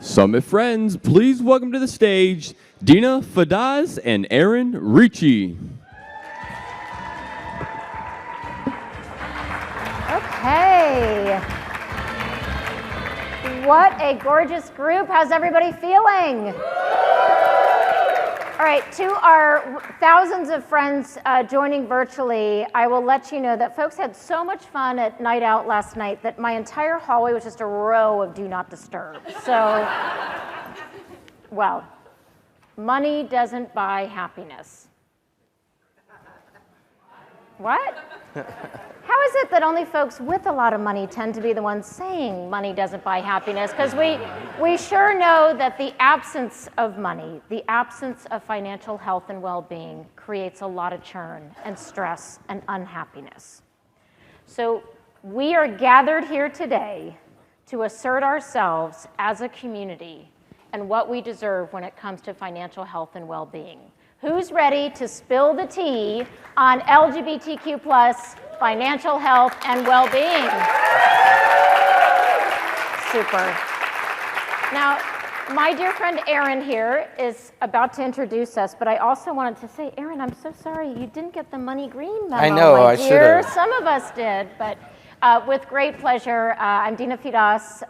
Summit friends, please welcome to the stage Dina Fadaz and Aaron Ricci. Okay. What a gorgeous group. How's everybody feeling? All right, to our thousands of friends joining virtually, I will let you know that folks had so much fun at Night Out last night that my entire hallway was just a row of do not disturb. So, well, money doesn't buy happiness. What? How is it that only folks with a lot of money tend to be the ones saying money doesn't buy happiness? Because we sure know that the absence of money, the absence of financial health and well-being creates a lot of churn and stress and unhappiness. So we are gathered here today to assert ourselves as a community and what we deserve when it comes to financial health and well-being. Who's ready to spill the tea on LGBTQ plus financial health and well-being? Super. Now, my dear friend Aaron here is about to introduce us, but I also wanted to say, Aaron, I'm so sorry you didn't get the money green memo. I know, I should have. Some of us did, but with great pleasure, I'm Dina Fadaz.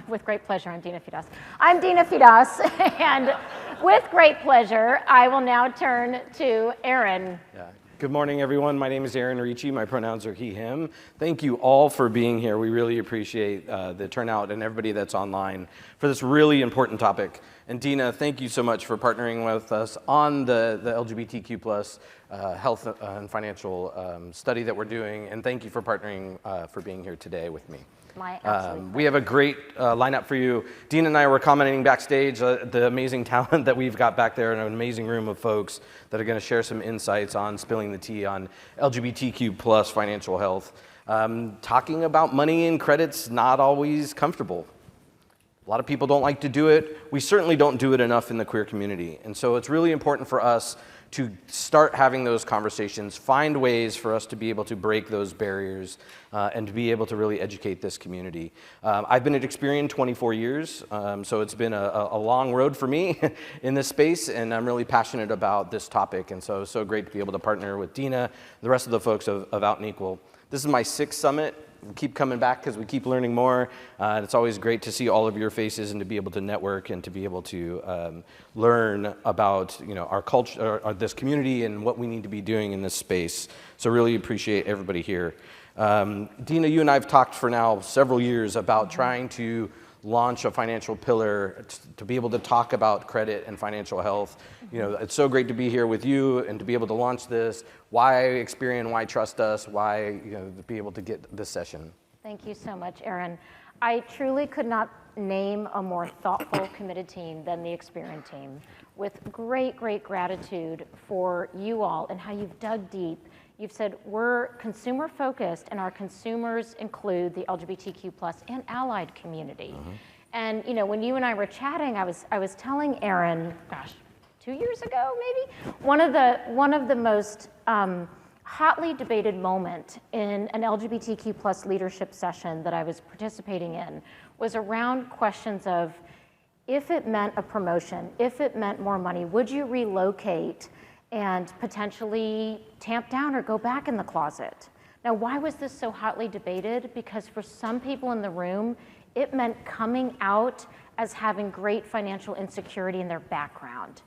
With great pleasure, I'm Dina Fadaz. I'm Dina Fadaz, and with great pleasure, I will now turn to Aaron. Yeah. Good morning, everyone. My name is Aaron Ricci. My pronouns are he, him. Thank you all for being here. We really appreciate the turnout and everybody that's online for this really important topic. And Dina, thank you so much for partnering with us on the LGBTQ plus health and financial study that we're doing. And thank you for partnering for being here today with me. My absolute we have a great lineup for you. Dean and I were commenting backstage the amazing talent that we've got back there in an amazing room of folks that are going to share some insights on spilling the tea on LGBTQ plus financial health. Talking about money and credit's not always comfortable. A lot of people don't like to do it. We certainly don't do it enough in the queer community. And so it's really important for us to start having those conversations, find ways for us to be able to break those barriers and to be able to really educate this community. I've been at Experian 24 years, so it's been a long road for me in this space, and I'm really passionate about this topic, and so it's so great to be able to partner with Dina, the rest of the folks of Out and Equal. This is my 6th summit. We keep coming back because we keep learning more. And it's always great to see all of your faces and to be able to network and to be able to learn about our culture, or this community, and what we need to be doing in this space. So really appreciate everybody here. Dina, you and I have talked for now several years about trying to launch a financial pillar to be able to talk about credit and financial health. It's so great to be here with you and to be able to launch this. Why Experian? Why trust us? Why to be able to get this session? Thank you so much, Aaron. I truly could not name a more thoughtful, committed team than the Experian team, with great, great gratitude for you all and how you've dug deep. You've said we're consumer focused, and our consumers include the LGBTQ plus and allied community. Mm-hmm. And when you and I were chatting, I was telling Aaron, gosh, 2 years ago maybe, one of the most hotly debated moment in an LGBTQ plus leadership session that I was participating in was around questions of, if it meant a promotion, if it meant more money, would you relocate and potentially tamp down or go back in the closet? Now, why was this so hotly debated? Because for some people in the room, it meant coming out as having great financial insecurity in their background.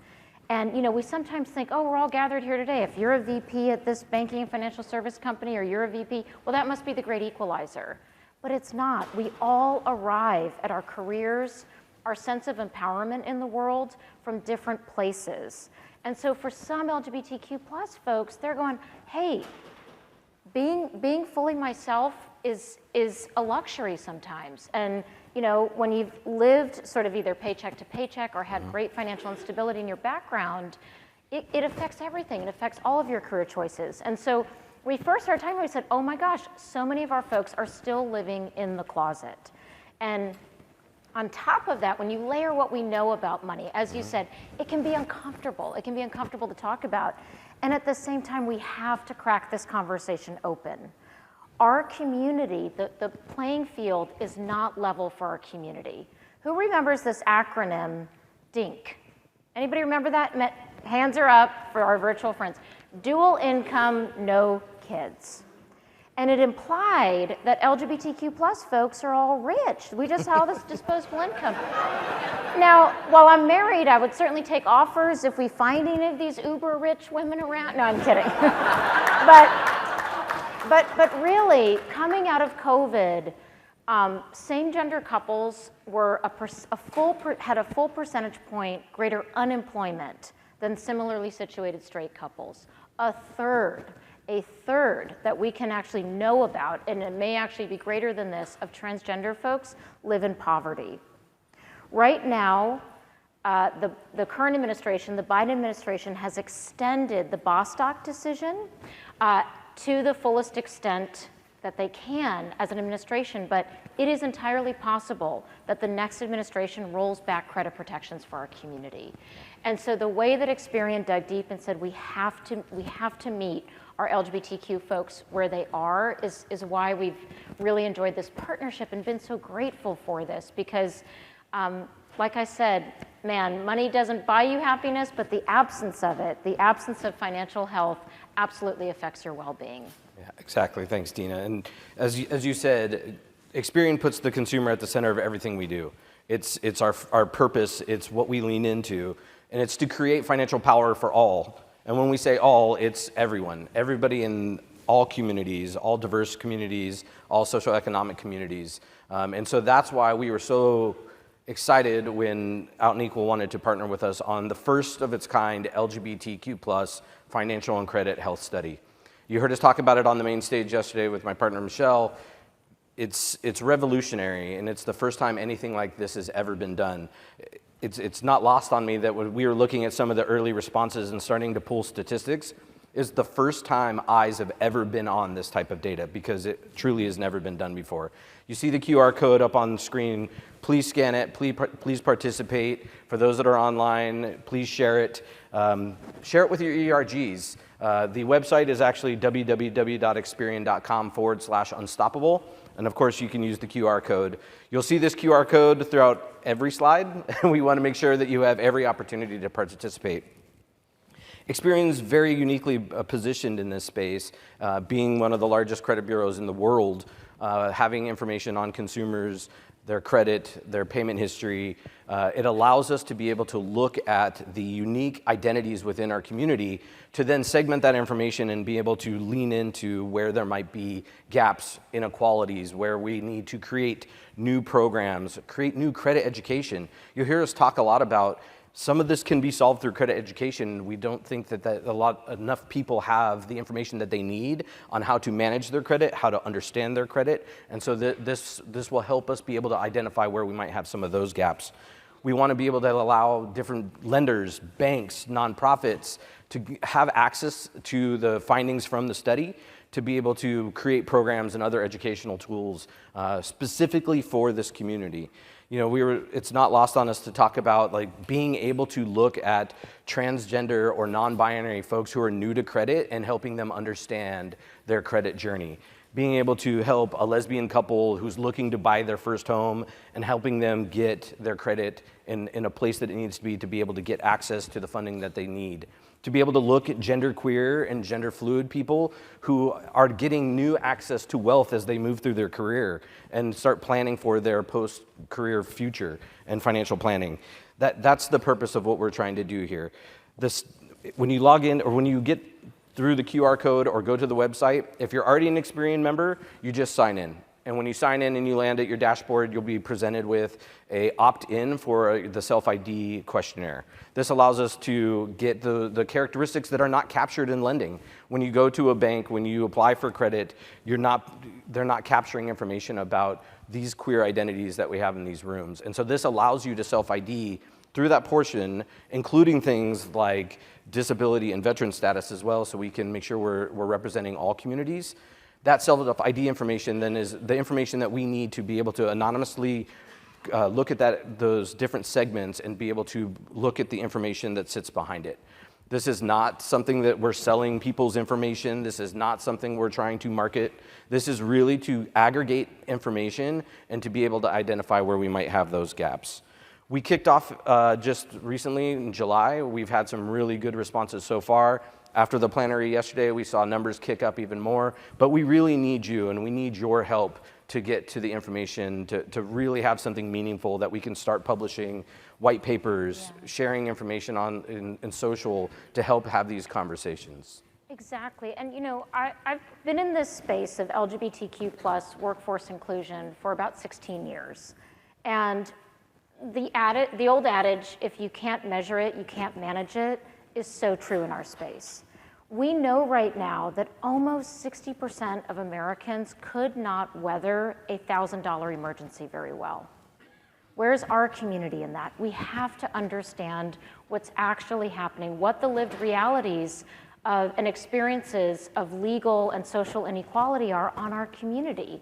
And we sometimes think, oh, we're all gathered here today. If you're a VP at this banking and financial service company, or you're a VP, well, that must be the great equalizer. But it's not. We all arrive at our careers, our sense of empowerment in the world from different places. And so for some LGBTQ plus folks, they're going, hey, being fully myself is a luxury sometimes. And when you've lived sort of either paycheck to paycheck or had great financial instability in your background, it affects everything. It affects all of your career choices. And so we first started talking, we said, oh my gosh, so many of our folks are still living in the closet. And on top of that, when you layer what we know about money, as you said, it can be uncomfortable. It can be uncomfortable to talk about. And at the same time, we have to crack this conversation open. our community, the playing field is not level for our community. Who remembers this acronym, DINK? Anybody remember that? Hands are up for our virtual friends. Dual income, no kids. And it implied that LGBTQ plus folks are all rich. We just have this disposable income. Now, while I'm married, I would certainly take offers if we find any of these uber rich women around. No, I'm kidding. but really, coming out of COVID, same-gender couples were had a full percentage point greater unemployment than similarly situated straight couples. A third that we can actually know about, and it may actually be greater than this, of transgender folks live in poverty. Right now, the current administration, the Biden administration, has extended the Bostock decision to the fullest extent that they can as an administration, but it is entirely possible that the next administration rolls back credit protections for our community. And so the way that Experian dug deep and said we have to meet our LGBTQ folks where they are is why we've really enjoyed this partnership and been so grateful for this, because like I said, man, money doesn't buy you happiness, but the absence of it, the absence of financial health, absolutely affects your well-being. Yeah, exactly. Thanks, Dina. And as you said, Experian puts the consumer at the center of everything we do. It's our purpose, it's what we lean into, and it's to create financial power for all. And when we say all, it's everyone, everybody in all communities, all diverse communities, all socioeconomic communities. And so that's why we were so excited when Out and Equal wanted to partner with us on the first of its kind LGBTQ plus financial and credit health study. You heard us talk about it on the main stage yesterday with my partner, Michelle. It's revolutionary, and it's the first time anything like this has ever been done. It's not lost on me that when we were looking at some of the early responses and starting to pull statistics, is the first time eyes have ever been on this type of data, because it truly has never been done before. You see the QR code up on the screen. Please scan it. Please participate. For those that are online, please share it. Share it with your ERGs. The website is actually www.experian.com/unstoppable. And of course, you can use the QR code. You'll see this QR code throughout every slide, and we want to make sure that you have every opportunity to participate. Experian is very uniquely positioned in this space, being one of the largest credit bureaus in the world, having information on consumers, their credit, their payment history. It allows us to be able to look at the unique identities within our community to then segment that information and be able to lean into where there might be gaps, inequalities, where we need to create new programs, create new credit education. You'll hear us talk a lot about some of this can be solved through credit education. We don't think that enough people have the information that they need on how to manage their credit, how to understand their credit, and so this will help us be able to identify where we might have some of those gaps. We want to be able to allow different lenders, banks, nonprofits to have access to the findings from the study, to be able to create programs and other educational tools specifically for this community. You know, it's not lost on us to talk about like being able to look at transgender or non-binary folks who are new to credit and helping them understand their credit journey. Being able to help a lesbian couple who's looking to buy their first home and helping them get their credit in a place that it needs to be able to get access to the funding that they need. To be able to look at genderqueer and gender fluid people who are getting new access to wealth as they move through their career and start planning for their post-career future and financial planning. That's the purpose of what we're trying to do here. When you log in or when you get through the QR code or go to the website, if you're already an Experian member, you just sign in. And when you sign in and you land at your dashboard, you'll be presented with a opt-in for the self-ID questionnaire. This allows us to get the characteristics that are not captured in lending. When you go to a bank, when you apply for credit, they're not capturing information about these queer identities that we have in these rooms. And so this allows you to self-ID through that portion, including things like disability and veteran status as well, so we can make sure we're representing all communities. That self-ID information then is the information that we need to be able to anonymously look at those different segments and be able to look at the information that sits behind it. This is not something that we're selling people's information. This is not something we're trying to market. This is really to aggregate information and to be able to identify where we might have those gaps. We kicked off just recently in July. We've had some really good responses so far. After the plenary yesterday, we saw numbers kick up even more. But we really need you, and we need your help to get to the information, to really have something meaningful that we can start publishing white papers, sharing information in social to help have these conversations. Exactly. And I've been in this space of LGBTQ plus workforce inclusion for about 16 years. And the old adage, if you can't measure it, you can't manage it, is so true in our space. We know right now that almost 60% of Americans could not weather a $1,000 emergency very well. Where's our community in that? We have to understand what's actually happening, what the lived realities of and experiences of legal and social inequality are on our community.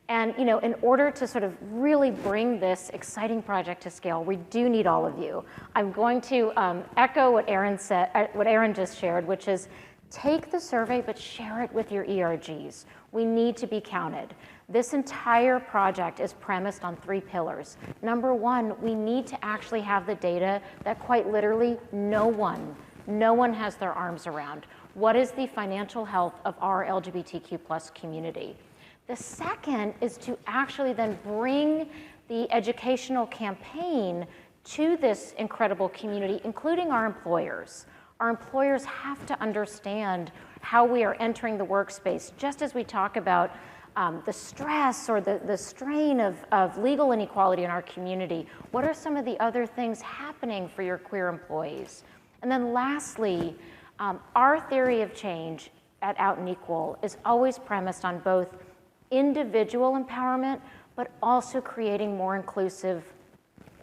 And in order to sort of really bring this exciting project to scale, we do need all of you. I'm going to echo what Aaron said, what Aaron just shared, which is take the survey, but share it with your ERGs. We need to be counted. This entire project is premised on 3 pillars. Number 1, we need to actually have the data that quite literally no one has their arms around. What is the financial health of our LGBTQ plus community? The second is to actually then bring the educational campaign to this incredible community, including our employers. Our employers have to understand how we are entering the workspace, just as we talk about the stress or the strain of legal inequality in our community. What are some of the other things happening for your queer employees? And then lastly, our theory of change at Out and Equal is always premised on both individual empowerment, but also creating more inclusive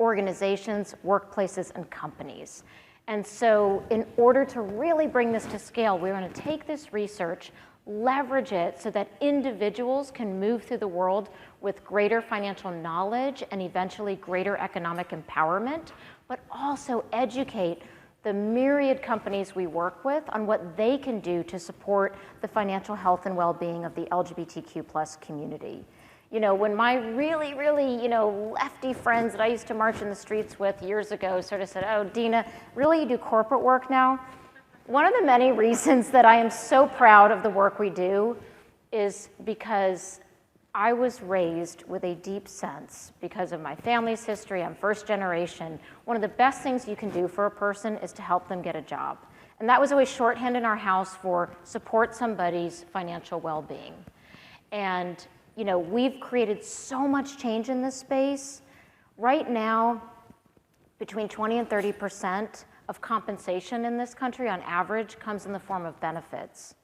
organizations, workplaces, and companies. And so in order to really bring this to scale, we're going to take this research, leverage it so that individuals can move through the world with greater financial knowledge and eventually greater economic empowerment, but also educate the myriad companies we work with on what they can do to support the financial health and well-being of the LGBTQ plus community. When my really, lefty friends that I used to march in the streets with years ago sort of said, oh, Dina, really you do corporate work now? One of the many reasons that I am so proud of the work we do is because I was raised with a deep sense, because of my family's history, I'm first generation, one of the best things you can do for a person is to help them get a job. And that was always shorthand in our house for support somebody's financial well-being. And we've created so much change in this space. Right now, between 20 and 30% of compensation in this country on average comes in the form of benefits.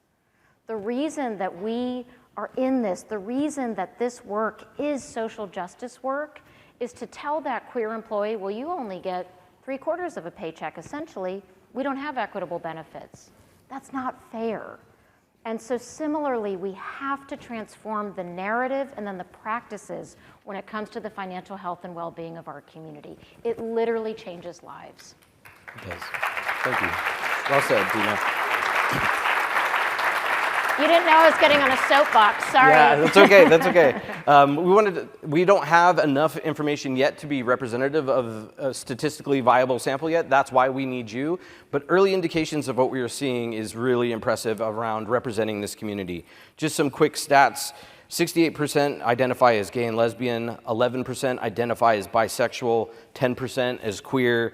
The reason that we are in this, the reason that this work is social justice work is to tell that queer employee, well, you only get 3/4 of a paycheck, essentially. We don't have equitable benefits. That's not fair. And so similarly, we have to transform the narrative and then the practices when it comes to the financial health and well-being of our community. It literally changes lives. It does. Thank you. Well said, Dina. You didn't know I was getting on a soapbox, sorry. Yeah, that's okay, that's okay. We don't have enough information yet to be representative of a statistically viable sample yet. That's why we need you. But early indications of what we are seeing is really impressive around representing this community. Just some quick stats. 68% identify as gay and lesbian, 11% identify as bisexual, 10% as queer,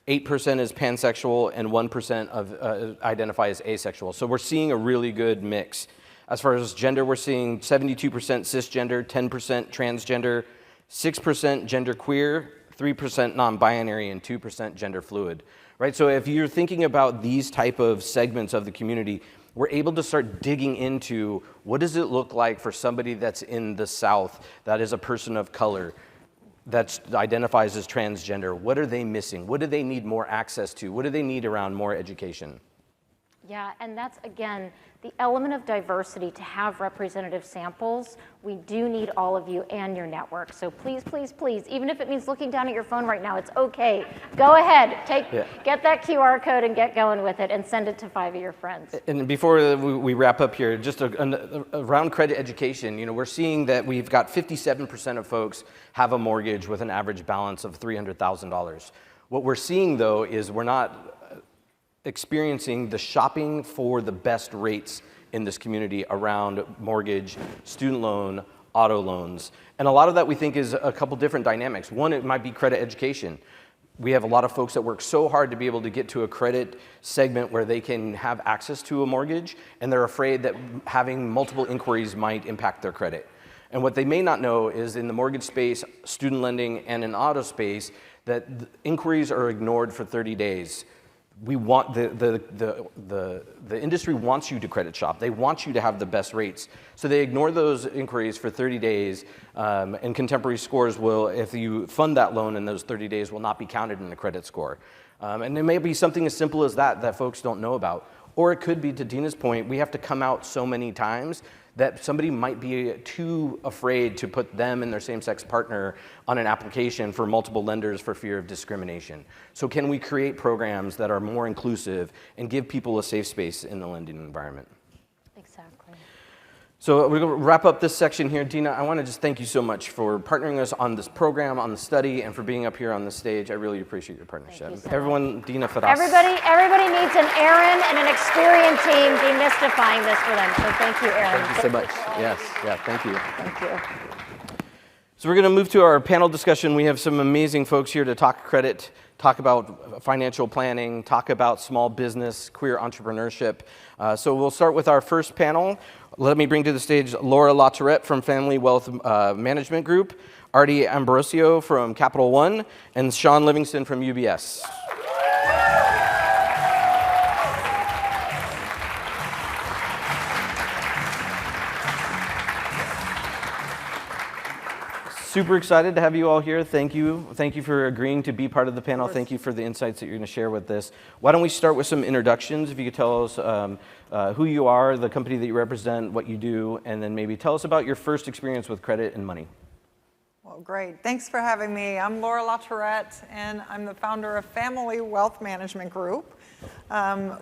8% is pansexual, and 1% identify as asexual. So we're seeing a really good mix. As far as gender, we're seeing 72% cisgender, 10% transgender, 6% genderqueer, 3% non-binary, and 2% gender fluid. Right? So if you're thinking about these type of segments of the community, we're able to start digging into what does it look like for somebody that's in the South, that is a person of color, that identifies as transgender. What are they missing? What do they need more access to? What do they need around more education? Yeah, and that's, again, the element of diversity to have representative samples. We do need all of you and your network. So please, please, please, even if it means looking down at your phone right now, it's okay. Go ahead, get that QR code and get going with it and send it to 5 of your friends. And before we wrap up here, just around credit education, you know, we're seeing that we've got 57% of folks have a mortgage with an average balance of $300,000. What we're seeing, though, is we're not experiencing the shopping for the best rates in this community around mortgage, student loan, auto loans. And a lot of that we think is a couple different dynamics. One, it might be credit education. We have a lot of folks that work so hard to be able to get to a credit segment where they can have access to a mortgage, and they're afraid that having multiple inquiries might impact their credit. And what they may not know is in the mortgage space, student lending, and in auto space, that inquiries are ignored for 30 days. We want the industry wants you to credit shop. They want you to have the best rates. So they ignore those inquiries for 30 days, and contemporary scores will, if you fund that loan in those 30 days, will not be counted in the credit score. And it may be something as simple as that folks don't know about. Or it could be, to Dina's point, we have to come out so many times that somebody might be too afraid to put them and their same-sex partner on an application for multiple lenders for fear of discrimination. So can we create programs that are more inclusive and give people a safe space in the lending environment? Exactly. So we're going to wrap up this section here. Dina, I want to just thank you so much for partnering us on this program, on the study, and for being up here on the stage. I really appreciate your partnership. Thank you so Everyone, much. Dina Fadas. Everybody needs an Aaron and an experienced team demystifying this for them. So thank you, Aaron. Thank you so much. Yes, yeah, thank you. Thank you. So we're going to move to our panel discussion. We have some amazing folks here to talk credit, talk about financial planning, talk about small business, queer entrepreneurship. So we'll start with our first panel. Let me bring to the stage Laura LaTourette from Family Wealth Management Group, Artie Ambrosio from Capital One, and Sean Livingston from UBS. Super excited to have you all here. Thank you. Thank you for agreeing to be part of the panel. Thank you for the insights that you're going to share with this. Why don't we start with some introductions? If you could tell us who you are, the company that you represent, what you do, and then maybe tell us about your first experience with credit and money. Well, great. Thanks for having me. I'm Laura LaTourette, and I'm the founder of Family Wealth Management Group.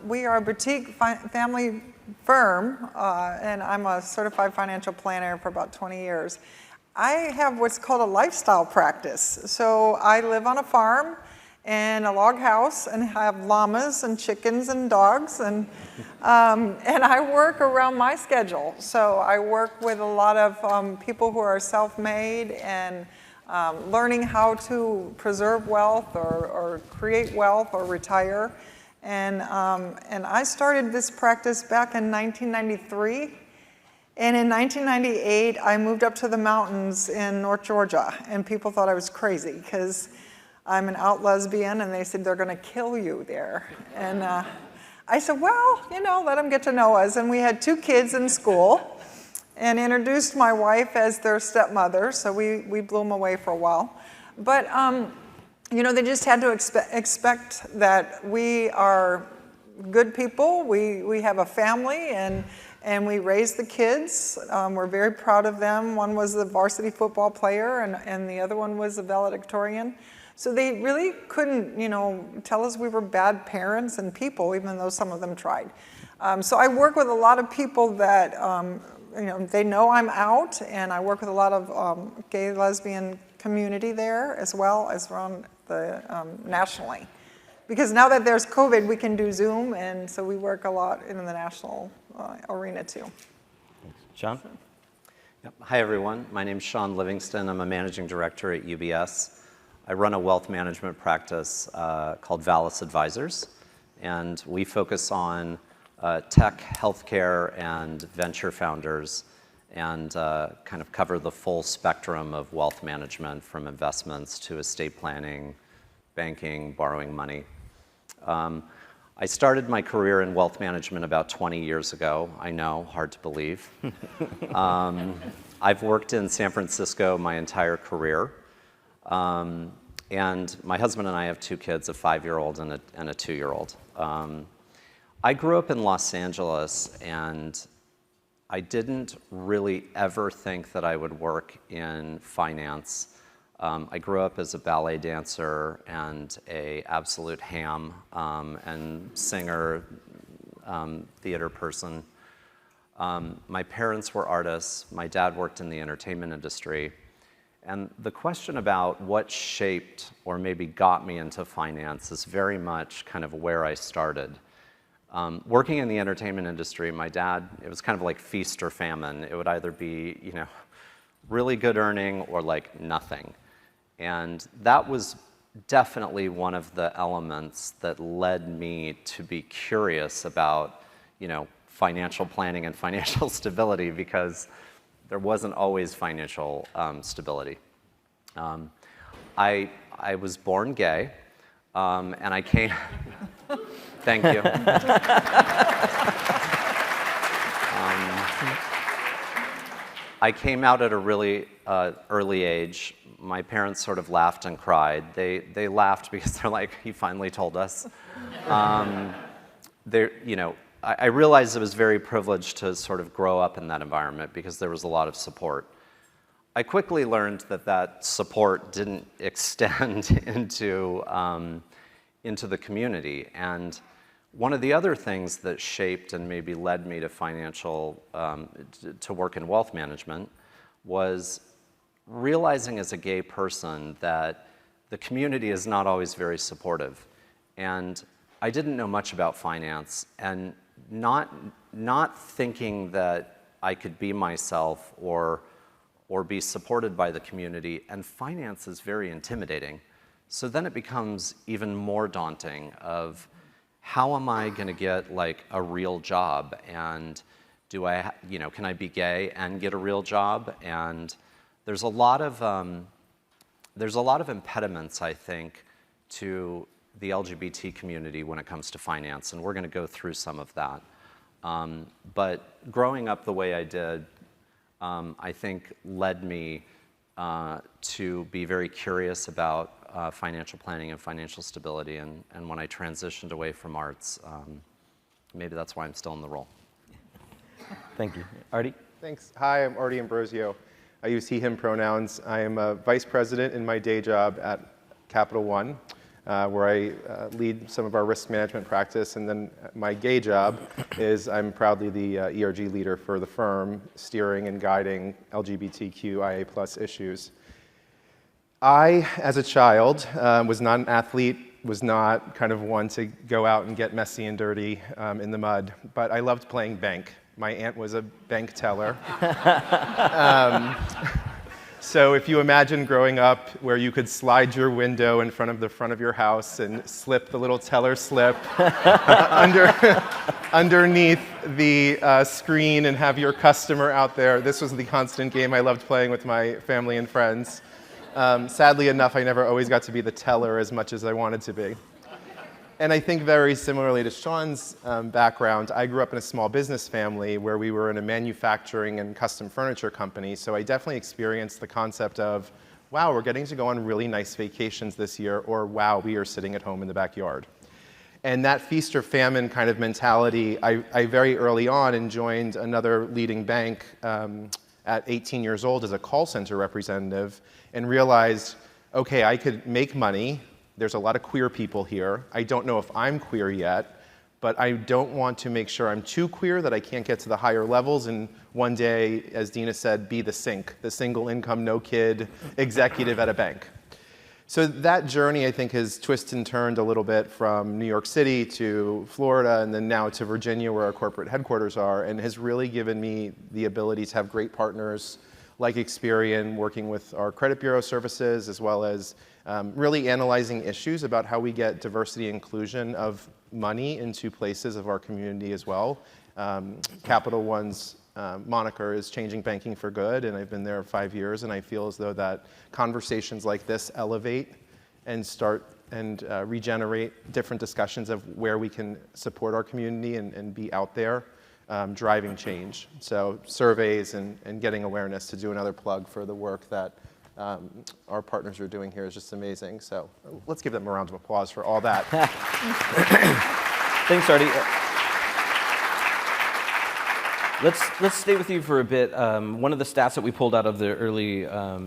We are a boutique family firm, and I'm a certified financial planner for about 20 years. I have what's called a lifestyle practice. So I live on a farm in a log house and have llamas and chickens and dogs, and I work around my schedule. So I work with a lot of people who are self-made and learning how to preserve wealth or create wealth or retire. And I started this practice back in 1993. And in 1998, I moved up to the mountains in North Georgia, and people thought I was crazy because I'm an out lesbian, and they said they're going to kill you there. And I said, well, you know, let them get to know us. And we had 2 kids in school, and introduced my wife as their stepmother, so we blew them away for a while. But, you know, they just had to expect that we are good people. We have a family, and we raise the kids. We're very proud of them. One was a varsity football player, and the other one was a valedictorian. So they really couldn't, you know, tell us we were bad parents and people, even though some of them tried. So I work with a lot of people that, you know, they know I'm out, and I work with a lot of gay, lesbian community there, as well as around the nationally. Because now that there's COVID, we can do Zoom, and so we work a lot in the national arena too. Sean? Yep. Hi, everyone. My name's Sean Livingston. I'm a managing director at UBS. I run a wealth management practice called Vallis Advisors, and we focus on tech, healthcare, and venture founders, and kind of cover the full spectrum of wealth management, from investments to estate planning, banking, borrowing money. I started my career in wealth management about 20 years ago. I know, hard to believe. I've worked in San Francisco my entire career. And my husband and I have 2 kids, a 5-year-old and a 2-year-old. I grew up in Los Angeles, and I didn't really ever think that I would work in finance. I grew up as a ballet dancer and a absolute ham and singer, theater person. My parents were artists. My dad worked in the entertainment industry. And the question about what shaped or maybe got me into finance is very much kind of where I started. Working in the entertainment industry, my dad, it was kind of like feast or famine. It would either be, really good earning or like nothing. And that was definitely one of the elements that led me to be curious about, financial planning and financial stability, because there wasn't always financial stability. I was born gay, and I came. Thank you. I came out at a really early age. My parents sort of laughed and cried. They laughed because they're like, he finally told us. I realized I was very privileged to sort of grow up in that environment because there was a lot of support. I quickly learned that support didn't extend into the community. And one of the other things that shaped and maybe led me to work in wealth management was realizing as a gay person that the community is not always very supportive. And I didn't know much about finance, and not thinking that I could be myself or be supported by the community, and finance is very intimidating. So then it becomes even more daunting of how am I going to get like a real job, and can I be gay and get a real job? And there's a lot of impediments, I think, to the LGBT community when it comes to finance, and we're going to go through some of that. But growing up the way I did, I think led me to be very curious about financial planning and financial stability, and when I transitioned away from arts, maybe that's why I'm still in the role. Thank you. Artie? Thanks. Hi, I'm Artie Ambrosio. I use he, him pronouns. I am a vice president in my day job at Capital One, where I lead some of our risk management practice. And then my gay job is I'm proudly the ERG leader for the firm, steering and guiding LGBTQIA+ issues. I, as a child, was not an athlete, was not kind of one to go out and get messy and dirty in the mud, but I loved playing bank. My aunt was a bank teller. So if you imagine growing up where you could slide your window in front of your house and slip the little teller slip underneath the screen and have your customer out there, this was the constant game I loved playing with my family and friends. Sadly enough, I never always got to be the teller as much as I wanted to be. And I think very similarly to Sean's background, I grew up in a small business family where we were in a manufacturing and custom furniture company, so I definitely experienced the concept of, wow, we're getting to go on really nice vacations this year, or wow, we are sitting at home in the backyard. And that feast or famine kind of mentality, I very early on joined another leading bank at 18 years old as a call center representative and realized, okay, I could make money. There's a lot of queer people here. I don't know if I'm queer yet, but I don't want to make sure I'm too queer that I can't get to the higher levels and one day, as Dina said, be the SINK, the single income, no kid executive at a bank. So that journey, I think, has twisted and turned a little bit from New York City to Florida and then now to Virginia, where our corporate headquarters are, and has really given me the ability to have great partners like Experian, working with our credit bureau services, as well as really analyzing issues about how we get diversity and inclusion of money into places of our community as well. Capital One's moniker is Changing Banking for Good, and I've been there 5 years, and I feel as though that conversations like this elevate and start and regenerate different discussions of where we can support our community and be out there driving change. So surveys and getting awareness, to do another plug for the work that our partners are doing here, is just amazing. So let's give them a round of applause for all that. Thanks, Artie. Let's stay with you for a bit. One of the stats that we pulled out of the early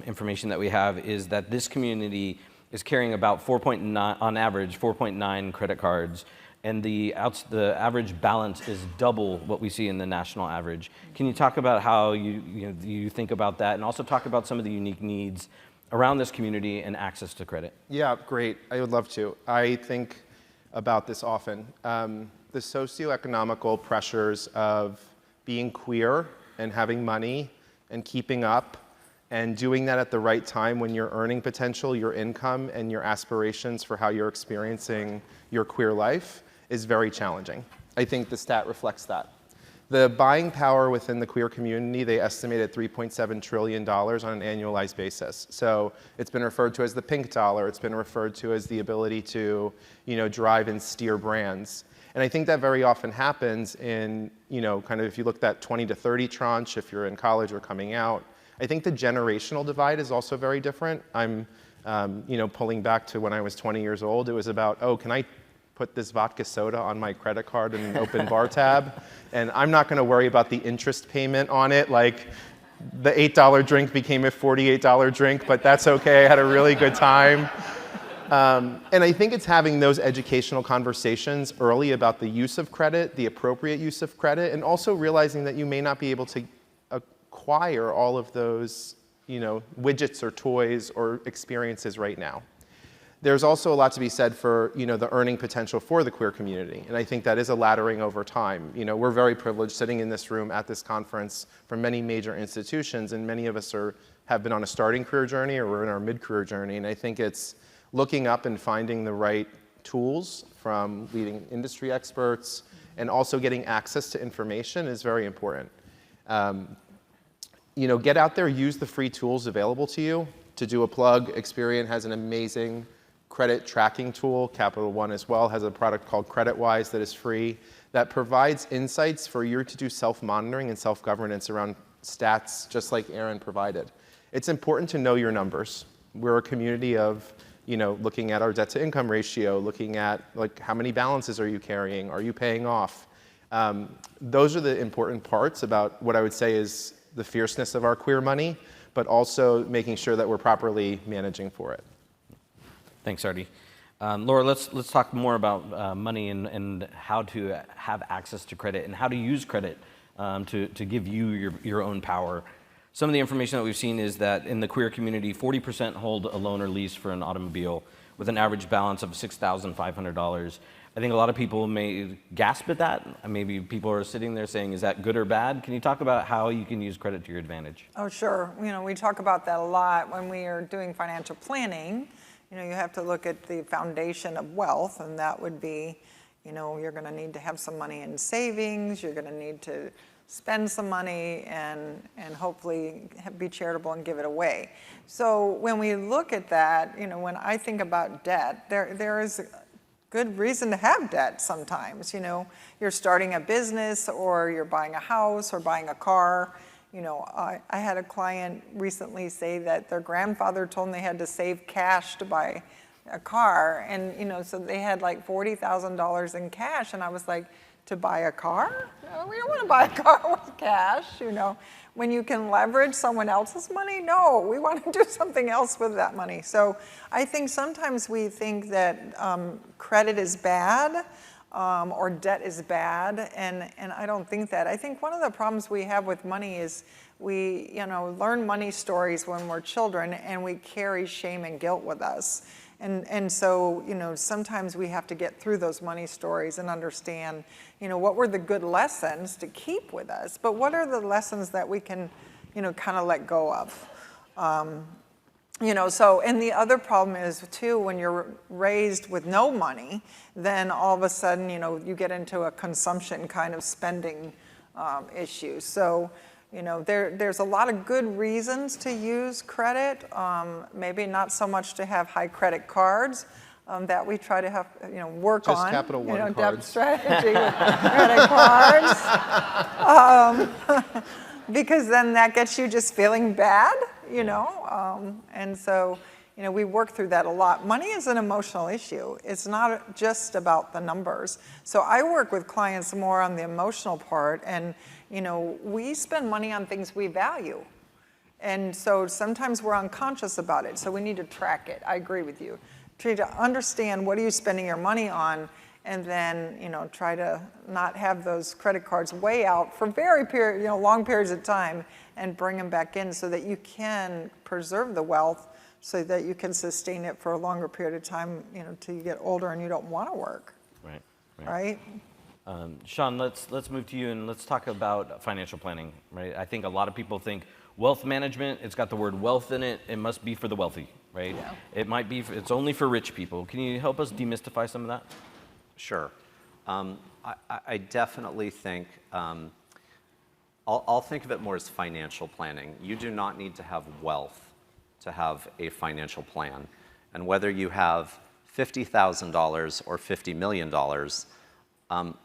information that we have is that this community is carrying about 4.9, on average, 4.9 credit cards, and the average balance is double what we see in the national average. Can you talk about how you think about that, and also talk about some of the unique needs around this community and access to credit? Yeah, great. I would love to. I think about this often. The socioeconomical pressures of being queer and having money and keeping up and doing that at the right time when your earning potential, your income, and your aspirations for how you're experiencing your queer life is very challenging. I think the stat reflects that. The buying power within the queer community, they estimated $3.7 trillion on an annualized basis. So it's been referred to as the pink dollar. It's been referred to as the ability to, drive and steer brands. And I think that very often happens in, kind of if you look at that 20 to 30 tranche, if you're in college or coming out. I think the generational divide is also very different. I'm, pulling back to when I was 20 years old. It was about, can I put this vodka soda on my credit card in an open bar tab? And I'm not going to worry about the interest payment on it. Like, the $8 drink became a $48 drink, but that's okay. I had a really good time. And I think it's having those educational conversations early about the use of credit, the appropriate use of credit, and also realizing that you may not be able to acquire all of those, widgets or toys or experiences right now. There's also a lot to be said for, the earning potential for the queer community, and I think that is a laddering over time. We're very privileged sitting in this room at this conference from many major institutions, and many of us have been on a starting career journey or we're in our mid-career journey, and I think it's looking up and finding the right tools from leading industry experts and also getting access to information is very important. Get out there, use the free tools available to you. To do a plug, Experian has an amazing credit tracking tool. Capital One as well has a product called CreditWise that is free that provides insights for you to do self-monitoring and self-governance around stats just like Aaron provided. It's important to know your numbers. We're a community of looking at our debt to income ratio, looking at how many balances are you carrying, are you paying off? Those are the important parts about what I would say is the fierceness of our queer money, but also making sure that we're properly managing for it. Thanks, Artie. Laura, let's talk more about money and how to have access to credit and how to use credit to give you your own power. Some of the information that we've seen is that in the queer community, 40% hold a loan or lease for an automobile with an average balance of $6,500. I think a lot of people may gasp at that. Maybe people are sitting there saying, is that good or bad? Can you talk about how you can use credit to your advantage? Oh, sure. We talk about that a lot when we are doing financial planning. You have to look at the foundation of wealth, and that would be, you're going to need to have some money in savings. You're going to need to spend some money and hopefully be charitable and give it away. So when we look at that, when I think about debt, there is good reason to have debt sometimes. You're starting a business or you're buying a house or buying a car. I had a client recently say that their grandfather told them they had to save cash to buy a car. And, so they had like $40,000 in cash. And I was like, to buy a car? No, we don't want to buy a car with cash, When you can leverage someone else's money, no, we want to do something else with that money. So I think sometimes we think that credit is bad or debt is bad, and I don't think that. I think one of the problems we have with money is we, learn money stories when we're children, and we carry shame and guilt with us. And so, sometimes we have to get through those money stories and understand, what were the good lessons to keep with us, but what are the lessons that we can, kind of let go of. So, and the other problem is too, when you're raised with no money, then all of a sudden, you get into a consumption kind of spending issue. So, there's a lot of good reasons to use credit, maybe not so much to have high credit cards that we try to have, work Just on. Capital One debt cards. strategy with credit cards. Because then that gets you just feeling bad, and so, we work through that a lot. Money is an emotional issue. It's not just about the numbers. So I work with clients more on the emotional part, and we spend money on things we value. And so sometimes we're unconscious about it, so we need to track it. I agree with you. Try to understand what are you spending your money on, and then try to not have those credit cards way out for long periods of time, and bring them back in so that you can preserve the wealth, so that you can sustain it for a longer period of time, till you get older and you don't want to work. Right? Sean, let's move to you and let's talk about financial planning. Right? I think a lot of people think wealth management, it's got the word wealth in it. It must be for the wealthy, right? Yeah. It might be. It's only for rich people. Can you help us demystify some of that? Sure. I definitely think, I'll think of it more as financial planning. You do not need to have wealth to have a financial plan. And whether you have $50,000 or $50 million,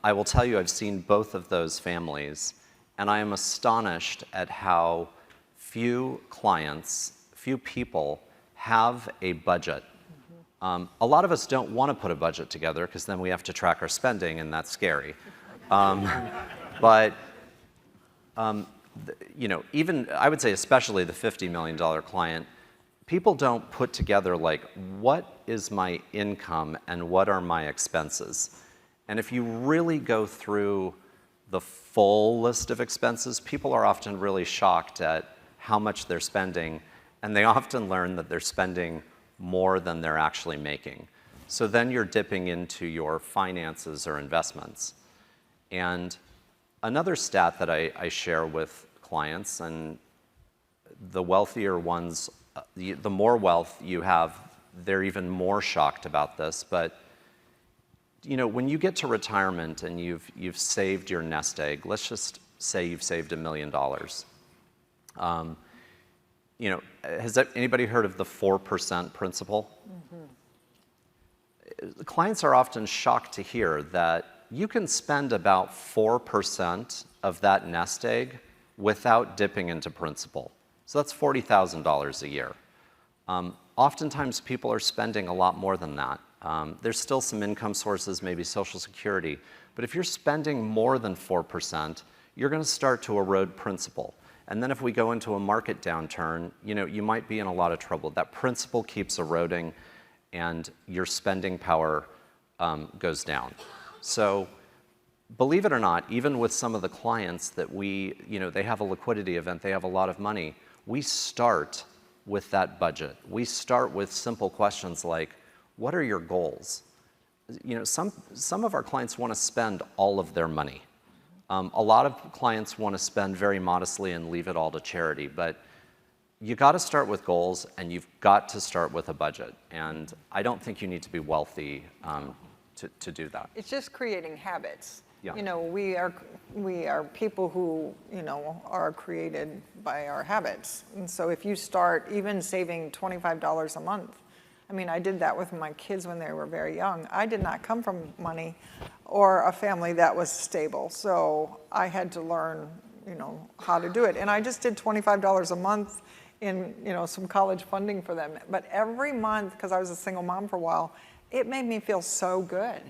I will tell you I've seen both of those families, and I am astonished at how few people have a budget. A lot of us don't want to put a budget together because then we have to track our spending, and that's scary. But even I would say especially the $50 million client, people don't put together like, what is my income and what are my expenses? And if you really go through the full list of expenses, people are often really shocked at how much they're spending, and they often learn that they're spending more than they're actually making. So then you're dipping into your finances or investments. And another stat that I share with clients, and the wealthier ones, the more wealth you have, they're even more shocked about this. But when you get to retirement and you've saved your nest egg, let's just say you've saved $1 million. Has anybody heard of the 4% principle? Mm-hmm. Clients are often shocked to hear that you can spend about 4% of that nest egg without dipping into principal. So that's $40,000 a year. Oftentimes people are spending a lot more than that. There's still some income sources, maybe Social Security, but if you're spending more than 4%, you're going to start to erode principal. And then if we go into a market downturn, you might be in a lot of trouble. That principal keeps eroding and your spending power goes down. So believe it or not, even with some of the clients that they have a liquidity event, they have a lot of money, we start with that budget. We start with simple questions like, what are your goals? Some of our clients want to spend all of their money. A lot of clients want to spend very modestly and leave it all to charity, but you got to start with goals and you've got to start with a budget. And I don't think you need to be wealthy to do that. It's just creating habits. Yeah. We are people who, are created by our habits. And so if you start even saving $25 a month, I did that with my kids when they were very young. I did not come from money or a family that was stable. So I had to learn, how to do it. And I just did $25 a month in, some college funding for them. But every month, because I was a single mom for a while, it made me feel so good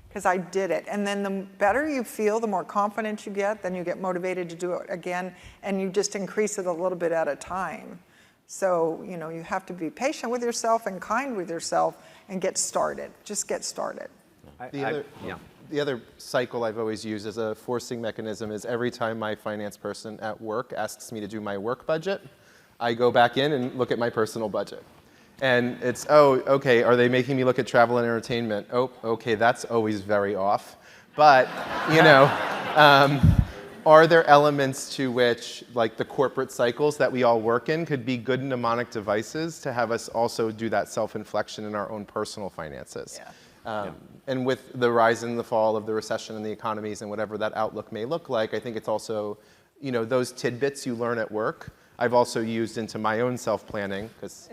because I did it. And then the better you feel, the more confident you get, then you get motivated to do it again, and you just increase it a little bit at a time. So, you have to be patient with yourself and kind with yourself and get started. Just get started. The other cycle I've always used as a forcing mechanism is every time my finance person at work asks me to do my work budget, I go back in and look at my personal budget. And it's, oh, okay, are they making me look at travel and entertainment? Oh, okay, that's always very off. But, are there elements to which, like the corporate cycles that we all work in, could be good mnemonic devices to have us also do that self-inflection in our own personal finances? Yeah. And with the rise and the fall of the recession and the economies and whatever that outlook may look like, I think it's also, those tidbits you learn at work, I've also used into my own self-planning, because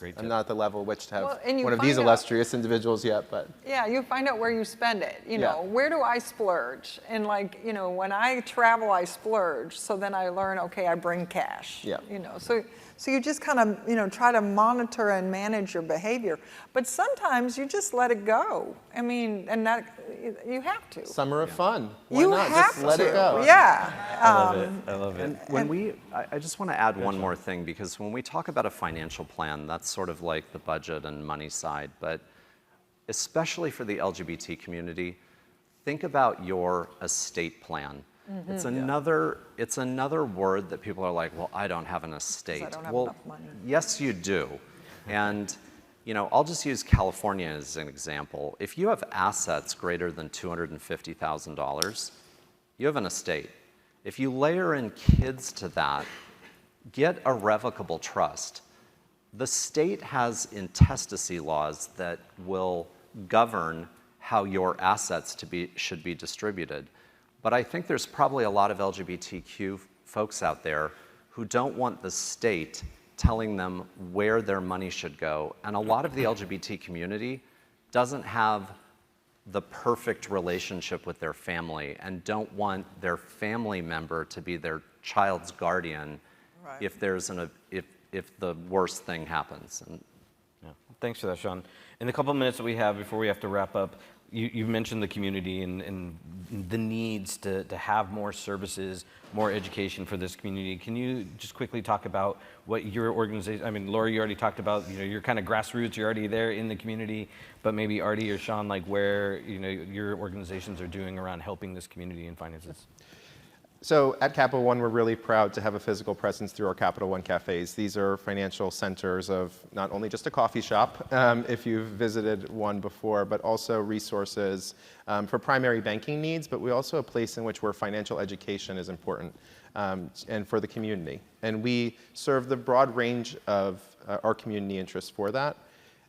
Great I'm tip. not at the level at which to have Well, and you one of these find out- illustrious individuals yet, but Yeah, you find out where you spend it. You know, Yeah. where do I splurge? And like, you know, when I travel, I splurge. So then I learn, okay, I bring cash. Yeah. You know, so you just kind of, you know, try to monitor and manage your behavior. But sometimes you just let it go. I mean, and that you have to. summer of fun. Why You not? have Just let to. it go. Yeah. I love it. I love it. When I just want to add one more thing, because when we talk about a financial plan, that's sort of like the budget and money side, but especially for the LGBT community, think about your estate plan. It's another word that people are like, well, I don't have an estate. don't have well, enough money. yes, you do. And you know, I'll just use California as an example. If you have assets greater than $250,000, you have an estate. If you layer in kids to that, get a revocable trust. The state has intestacy laws that will govern how your assets should be distributed. But I think there's probably a lot of LGBTQ folks out there who don't want the state telling them where their money should go. And a lot of the LGBT community doesn't have the perfect relationship with their family and don't want their family member to be their child's guardian if there's if the worst thing happens. And Yeah. Thanks for that, Sean. In the couple minutes that we have before we have to wrap up, you mentioned the community and the needs to have more services, more education for this community. Can you just quickly talk about what your organization, I mean, Laura, you already talked about, you know, you're kind of grassroots, you're already there in the community, but maybe Artie or Sean, like where, you know, your organizations are doing around helping this community in finances. So at Capital One, we're really proud to have a physical presence through our Capital One cafes. These are financial centers of not only just a coffee shop, if you've visited one before, but also resources for primary banking needs, but we also a place in which where financial education is important and for the community. And we serve the broad range of our community interests for that.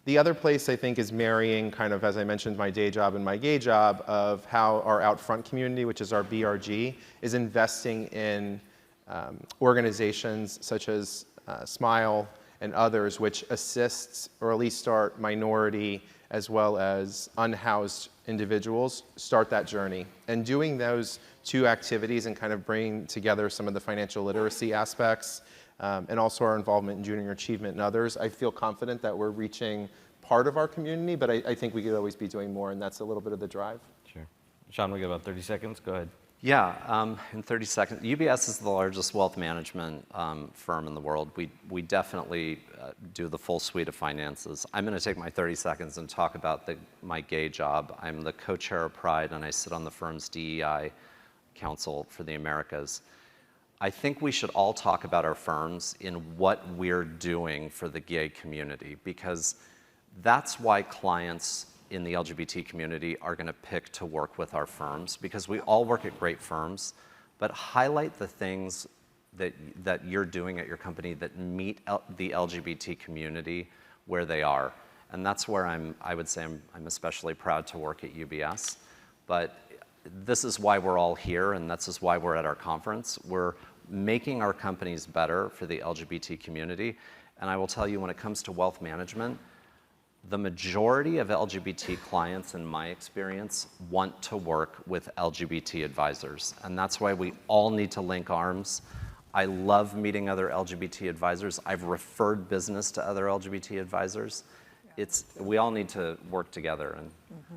The other place, I think, is marrying kind of, as I mentioned, my day job and my gay job of how our out front community, which is our BRG, is investing in organizations such as Smile and others, which assists or at least start minority as well as unhoused individuals start that journey. And doing those two activities and kind of bringing together some of the financial literacy aspects and also our involvement in junior achievement and others, I feel confident that we're reaching part of our community, but I think we could always be doing more, and that's a little bit of the drive. Sure. Sean, we got about 30 seconds. Go ahead. yeah, in 30 seconds, UBS is the largest wealth management firm in the world. We definitely do the full suite of finances. I'm going to take my 30 seconds and talk about my gay job. I'm the co-chair of Pride, and I sit on the firm's DEI Council for the Americas. I think we should all talk about our firms in what we're doing for the gay community, because that's why clients in the LGBT community are going to pick to work with our firms, because we all work at great firms, but highlight the things that you're doing at your company that meet the LGBT community where they are. And that's where I would say I'm especially proud to work at UBS. But this is why we're all here, and this is why we're at our conference. We're making our companies better for the LGBT community. And I will tell you, when it comes to wealth management, the majority of LGBT clients, in my experience, want to work with LGBT advisors. And that's why we all need to link arms. I love meeting other LGBT advisors. I've referred business to other LGBT advisors. We all need to work together. And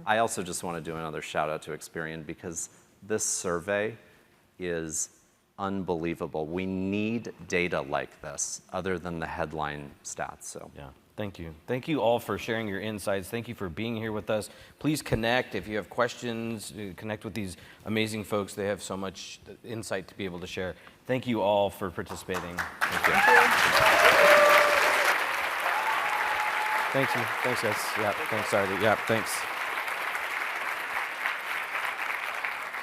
I also just want to do another shout out to Experian, because this survey is unbelievable. We need data like this other than the headline stats. So Yeah, thank you. Thank you all for sharing your insights. Thank you for being here with us. Please connect if you have questions. Connect with these amazing folks. They have so much insight to be able to share. Thank you all for participating. Thank you. Thanks, guys. Yeah, thanks, Artie. Yeah, thanks.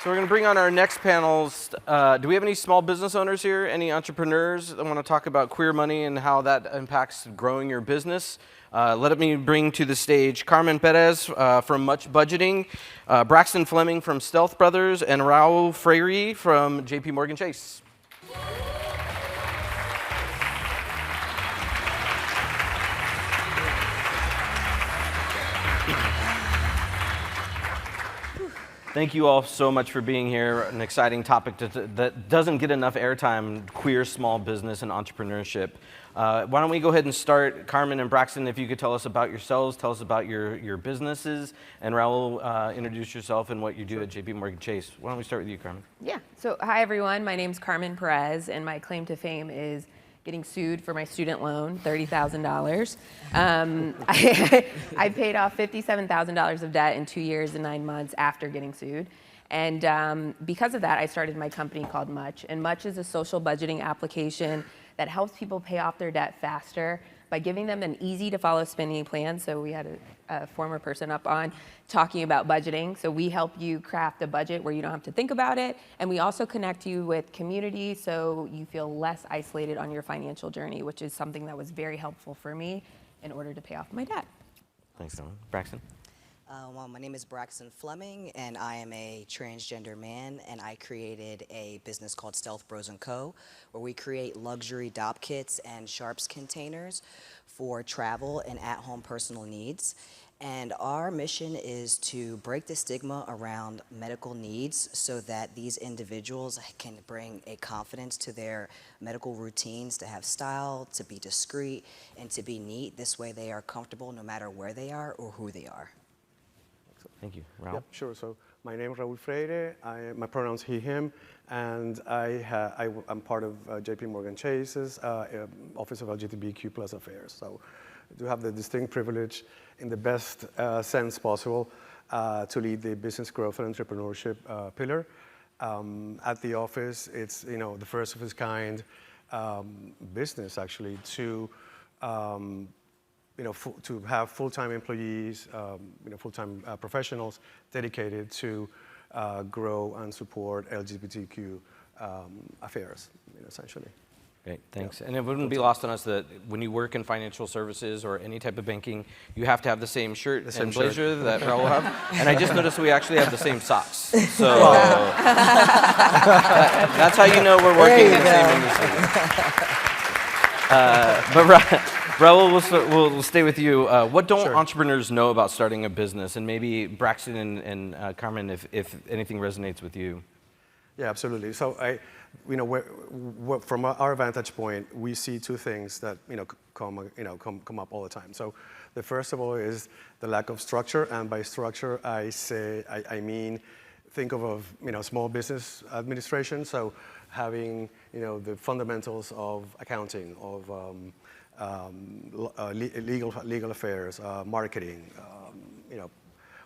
So we're going to bring on our next panels. Do we have any small business owners here? Any entrepreneurs that want to talk about queer money and how that impacts growing your business? Let me bring to the stage Carmen Perez from Much Budgeting, Braxton Fleming from Stealth Brothers, and Raul Freire from JP Morgan Chase. Thank you all so much for being here. An exciting topic that doesn't get enough airtime, queer small business and entrepreneurship. Why don't we go ahead and start, Carmen and Braxton, if you could tell us about yourselves, tell us about your businesses, and Raul, introduce yourself and what you do at JP Morgan Chase. Why don't we start with you, Carmen? Yeah, so hi everyone, my name's Carmen Perez, and my claim to fame is getting sued for my student loan, $30,000. I paid off $57,000 of debt in 2 years and 9 months after getting sued. And because of that, I started my company called Much. And Much is a social budgeting application that helps people pay off their debt faster by giving them an easy to follow spending plan. So we had a former person up on talking about budgeting. So we help you craft a budget where you don't have to think about it. And we also connect you with community so you feel less isolated on your financial journey, which is something that was very helpful for me in order to pay off my debt. Thanks, Carmen. Braxton? Well, my name is Braxton Fleming, and I am a transgender man, and I created a business called Stealth Bros & Co., where we create luxury DOP kits and Sharps containers for travel and at-home personal needs. And our mission is to break the stigma around medical needs so that these individuals can bring a confidence to their medical routines, to have style, to be discreet, and to be neat. This way they are comfortable no matter where they are or who they are. Thank you. Raul? Yeah, sure. So my name is Raul Freire. My pronouns he, him, and I'm part of JP Morgan Chase's Office of LGBTQ plus affairs. So I do have the distinct privilege, in the best sense possible, to lead the business growth and entrepreneurship pillar. At the office, it's the first of its kind business actually to to have full-time employees, full-time professionals dedicated to grow and support LGBTQ affairs, essentially. Great, thanks. Yeah. And it wouldn't be lost on us that when you work in financial services or any type of banking, you have to have the same shirt and blazer that Raul have. And I just noticed we actually have the same socks. So that's how you know we're working in the same industry. But Raul, we'll stay with you. What don't entrepreneurs know about starting a business? And maybe Braxton and Carmen, if anything resonates with you. Yeah, absolutely. So from our vantage point, we see two things that come up all the time. So the first of all is the lack of structure, and by structure I mean think of small business administration. So having the fundamentals of accounting, of legal affairs, marketing,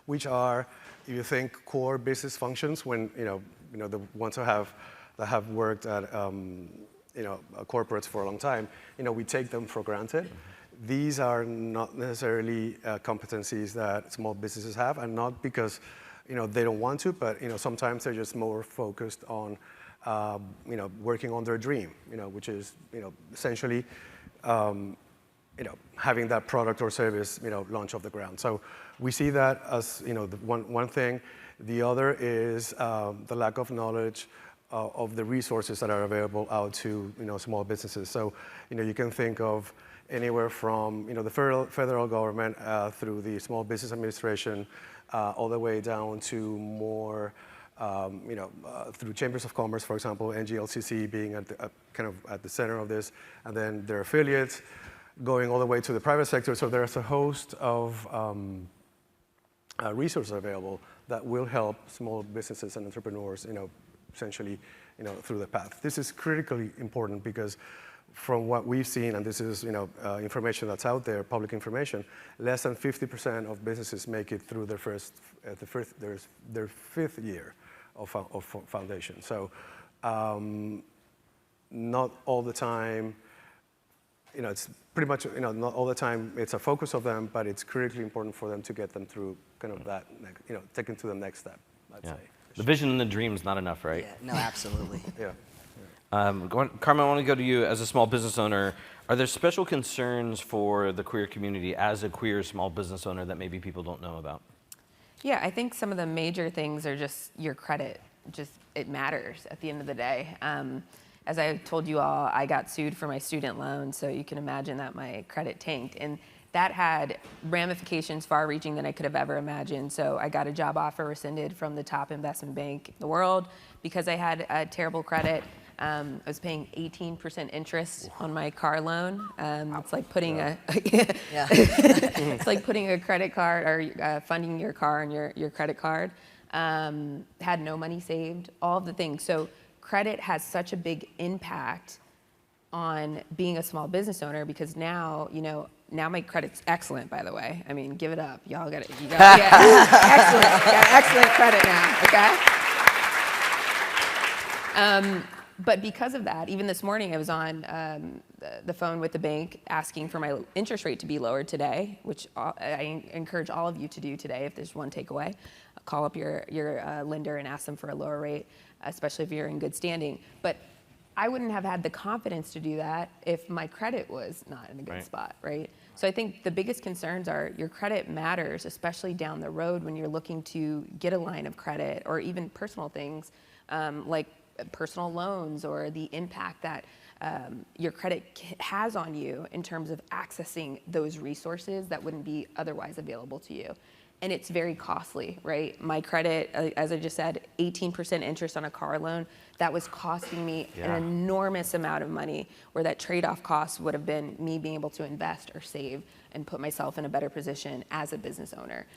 which are, if you think, core business functions when the ones that have worked at corporates for a long time, we take them for granted. These are not necessarily competencies that small businesses have, and not because they don't want to, but sometimes they're just more focused on working on their dream, which is essentially having that product or service launch off the ground. So we see that as the one thing. The other is the lack of knowledge of the resources that are available out to small businesses. So you can think of anywhere from the federal government through the Small Business Administration, all the way down to more through chambers of commerce, for example, NGLCC being kind of at the center of this, and then their affiliates going all the way to the private sector. So there's a host of resources available that will help small businesses and entrepreneurs, essentially, through the path. This is critically important because from what we've seen, and this is, information that's out there, public information, less than 50% of businesses make it through their fifth year of foundation. So not all the time, it's pretty much, not all the time it's a focus of them, but it's critically important for them to get them through kind of that, taken to the next step, I'd say. The vision and the dream is not enough, right? Yeah, no, absolutely. Yeah. Carmen, I want to go to you as a small business owner. Are there special concerns for the queer community as a queer small business owner that maybe people don't know about? Yeah, I think some of the major things are just your credit. It matters at the end of the day. As I told you all, I got sued for my student loan, so you can imagine that my credit tanked. And that had ramifications far-reaching than I could have ever imagined. So I got a job offer rescinded from the top investment bank in the world because I had a terrible credit. I was paying 18% interest on my car loan. It's like putting it's like putting a credit card or funding your car on your credit card. Had no money saved, all of the things. So credit has such a big impact on being a small business owner because now, now my credit's excellent, by the way. I mean, give it up. Y'all got it. You got excellent. Got excellent credit now, okay? But because of that, even this morning I was on the phone with the bank asking for my interest rate to be lowered today, which I encourage all of you to do today if there's one takeaway. Call up your lender and ask them for a lower rate, especially if you're in good standing. But I wouldn't have had the confidence to do that if my credit was not in a good spot, right? So I think the biggest concerns are your credit matters, especially down the road when you're looking to get a line of credit or even personal things like personal loans or the impact that your credit has on you in terms of accessing those resources that wouldn't be otherwise available to you. And it's very costly, right? My credit, as I just said, 18% interest on a car loan, that was costing me an enormous amount of money, where that trade-off cost would have been me being able to invest or save and put myself in a better position as a business owner,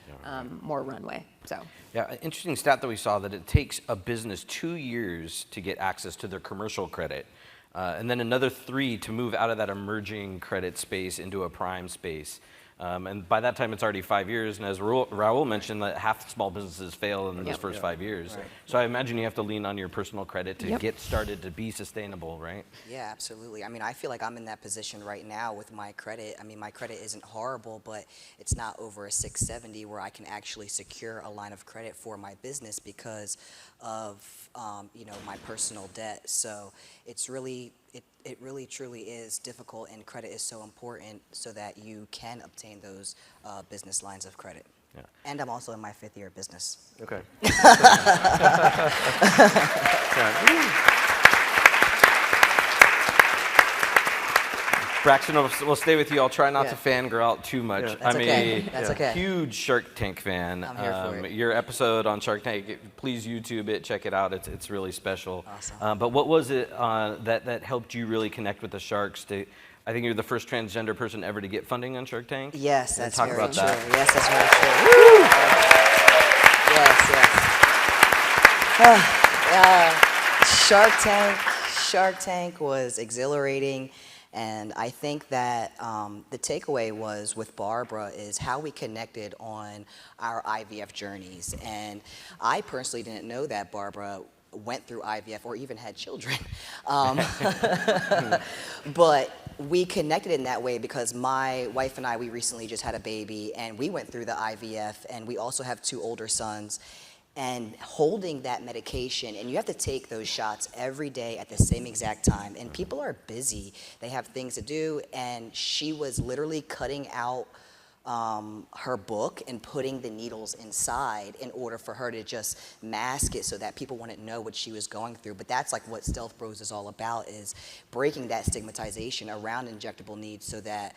more runway, so. Yeah, interesting stat that we saw that it takes a business 2 years to get access to their commercial credit, and then another 3 to move out of that emerging credit space into a prime space. And by that time, it's already 5 years. And as Raul mentioned, that half small businesses fail in those first 5 years. Right. So I imagine you have to lean on your personal credit to get started to be sustainable, right? Yeah, absolutely. I mean, I feel like I'm in that position right now with my credit. I mean, my credit isn't horrible, but it's not over a 670 where I can actually secure a line of credit for my business because of, my personal debt. So it's really, it really truly is difficult, and credit is so important so that you can obtain those business lines of credit. Yeah. And I'm also in my 5th year of business. Okay. Braxton, we'll stay with you. I'll try not to fangirl out too much. Yeah. That's I'm a huge Shark Tank fan. I'm here for it. Your episode on Shark Tank, please YouTube it, check it out. It's really special. Awesome. But what was it that helped you really connect with the sharks? I think you're the first transgender person ever to get funding on Shark Tank. Yes, that's talk very about true. that. Yes, that's very true. Yes. Shark Tank was exhilarating. And I think that the takeaway was with Barbara is how we connected on our IVF journeys. And I personally didn't know that Barbara went through IVF or even had children. But we connected in that way because my wife and I, we recently just had a baby, and we went through the IVF, and we also have 2 older sons. And holding that medication, and you have to take those shots every day at the same exact time, and people are busy, they have things to do, and she was literally cutting out her book and putting the needles inside in order for her to just mask it so that people wouldn't know what she was going through. But that's like what Stealth Bros is all about, is breaking that stigmatization around injectable needs so that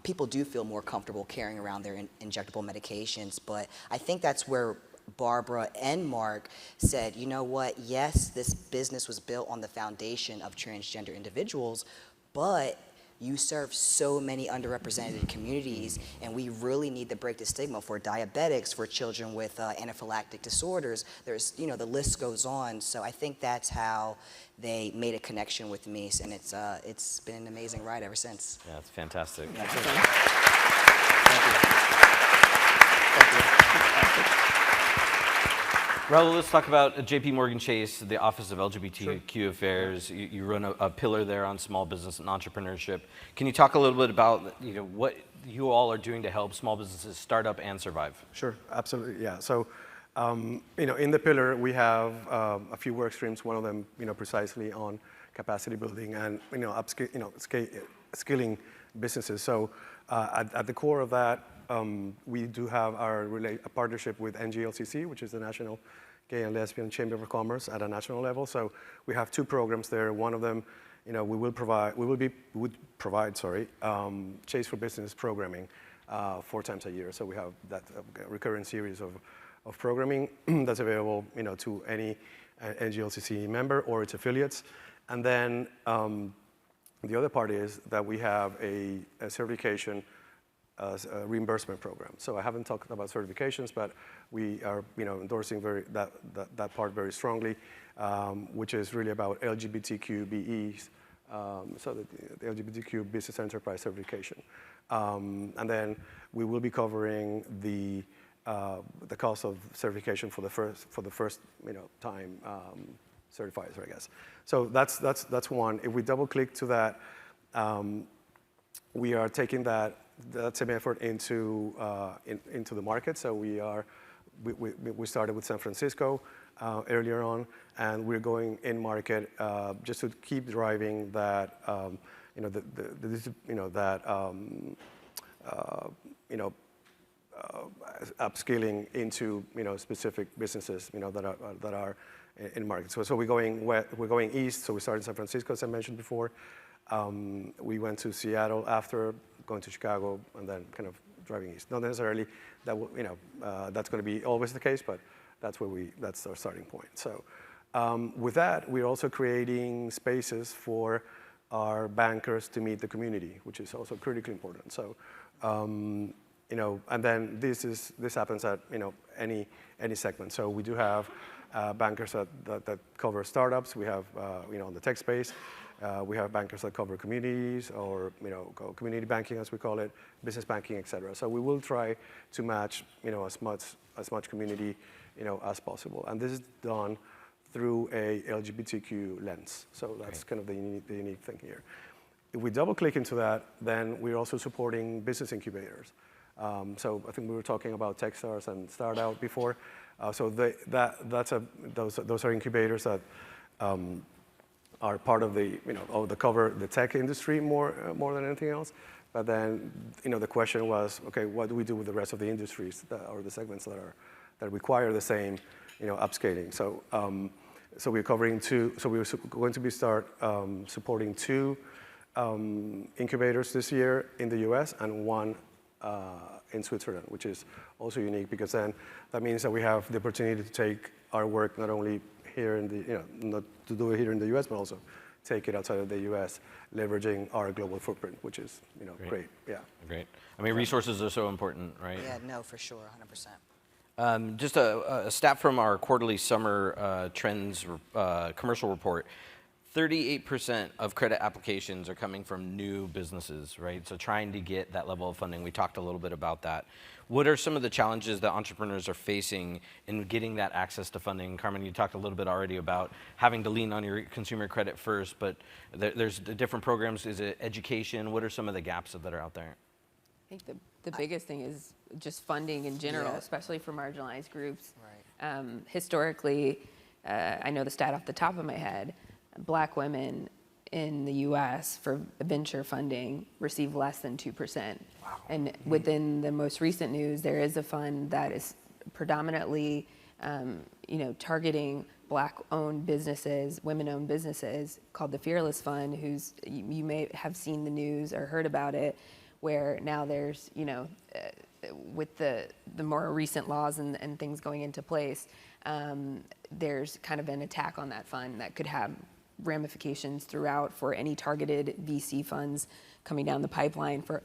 people do feel more comfortable carrying around their injectable medications. But I think that's where Barbara and Mark said, you know what, yes, this business was built on the foundation of transgender individuals, but you serve so many underrepresented communities, and we really need to break the stigma for diabetics, for children with anaphylactic disorders. There's, the list goes on. So I think that's how they made a connection with me, and it's been an amazing ride ever since. Yeah, it's fantastic. Yeah, thank you. Raul, let's talk about JP Morgan Chase, the Office of LGBTQ Affairs. You run a pillar there on small business and entrepreneurship. Can you talk a little bit about what you all are doing to help small businesses start up and survive? Sure, absolutely, yeah. So, in the pillar we have a few work streams. One of them, precisely on capacity building and skilling businesses. So, at the core of that, we do have a partnership with NGLCC, which is the National Gay and Lesbian Chamber of Commerce at a national level. So we have 2 programs there. One of them, we would provide Chase for Business programming 4 times a year. So we have that recurrent series of programming that's available, to any NGLCC member or its affiliates. And then the other part is that we have a certification reimbursement program. So I haven't talked about certifications, but we are endorsing that part very strongly, which is really about LGBTQ BEs, so the LGBTQ Business Enterprise Certification. And then we will be covering the cost of certification for the first time certifiers, I guess. So that's one. If we double click to that, we are taking that same effort into the market. So we started with San Francisco earlier on, and we're going in market just to keep driving that upskilling into specific businesses that are in market. So we're going east. So we started in San Francisco, as I mentioned before. We went to Seattle after, going to Chicago, and then kind of driving east. Not necessarily that that's going to be always the case, but that's our starting point. So with that, we're also creating spaces for our bankers to meet the community, which is also critically important. So and then this happens at any segment. So we do have bankers that cover startups. We have on the tech space. We have bankers that cover communities, or community banking, as we call it, business banking, et cetera. So we will try to match as much community as possible, and this is done through a LGBTQ lens. So that's kind of the unique thing here. If we double click into that, then we're also supporting business incubators. So I think we were talking about Techstars and StartOut before. So those are incubators that are part of the cover the tech industry more than anything else. But then the question was, okay, what do we do with the rest of the industries or the segments that require the same upscaling? So we're covering two. So we're going to be supporting 2 incubators this year in the U.S. and 1 in Switzerland, which is also unique, because then that means that we have the opportunity to take our work not only here not to do it here in the U.S., but also take it outside of the U.S., leveraging our global footprint, which is great. Yeah. Great. I mean, resources are so important, right? Yeah, no, for sure, 100%. Just a stat from our quarterly summer trends commercial report. 38% of credit applications are coming from new businesses, right? So trying to get that level of funding. We talked a little bit about that. What are some of the challenges that entrepreneurs are facing in getting that access to funding? Carmen, you talked a little bit already about having to lean on your consumer credit first, but there's different programs. Is it education? What are some of the gaps that are out there? I think the biggest thing is just funding in general, especially for marginalized groups. Right. Historically, I know the stat off the top of my head, Black women in the U.S. for venture funding receive less than 2%. Wow. And within the most recent news, there is a fund that is predominantly, targeting Black-owned businesses, women-owned businesses, called the Fearless Fund, you may have seen the news or heard about it, where now there's, with the more recent laws and things going into place, there's kind of an attack on that fund that could have ramifications throughout for any targeted VC funds coming down the pipeline for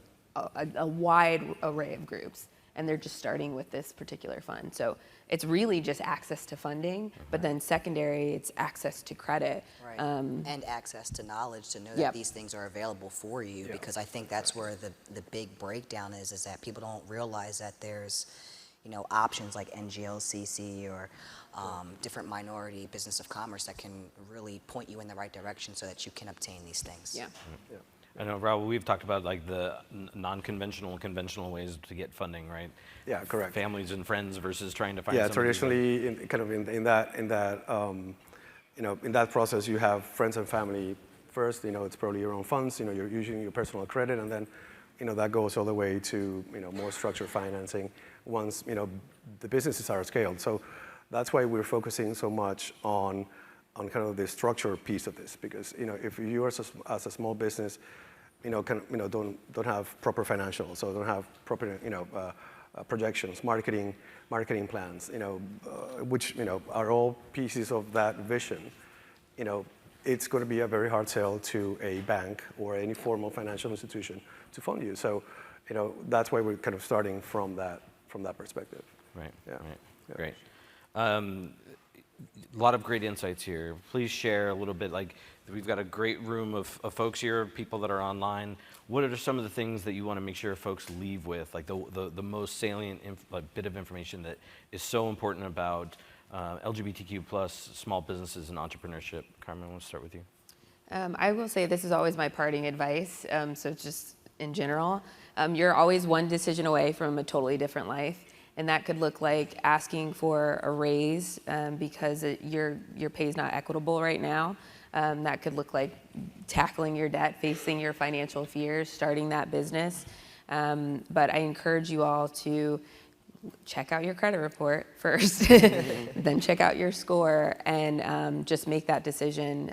a wide array of groups. And they're just starting with this particular fund. So it's really just access to funding, but then secondary, it's access to credit. Right. And access to knowledge to know that these things are available for you, because I think that's where the big breakdown is that people don't realize that there's options like NGLCC or different minority business of commerce that can really point you in the right direction so that you can obtain these things. Yeah. Yeah. I know, Raul, we've talked about like the non-conventional and conventional ways to get funding, right? Yeah, correct. Families and friends versus trying to find. Yeah, traditionally, in that process, you have friends and family first. It's probably your own funds. You're using your personal credit, and then that goes all the way to more structured financing once the businesses are scaled. So that's why we're focusing so much on kind of the structure piece of this, because if you are as a small business, don't have proper financials, or don't have proper, projections, marketing plans, which, are all pieces of that vision, it's going to be a very hard sell to a bank or any formal financial institution to fund you. So, that's why we're kind of starting from that perspective. Right. Yeah. Right. Yeah. Great. A lot of great insights here. Please share a little bit, like we've got a great room of folks here, people that are online. What are some of the things that you want to make sure folks leave with, like the most salient bit of information that is so important about LGBTQ plus small businesses and entrepreneurship? Carmen, I want to start with you. I will say this is always my parting advice. So just in general, you're always one decision away from a totally different life. And that could look like asking for a raise because your pay is not equitable right now. That could look like tackling your debt, facing your financial fears, starting that business. But I encourage you all to check out your credit report first, then check out your score, and just make that decision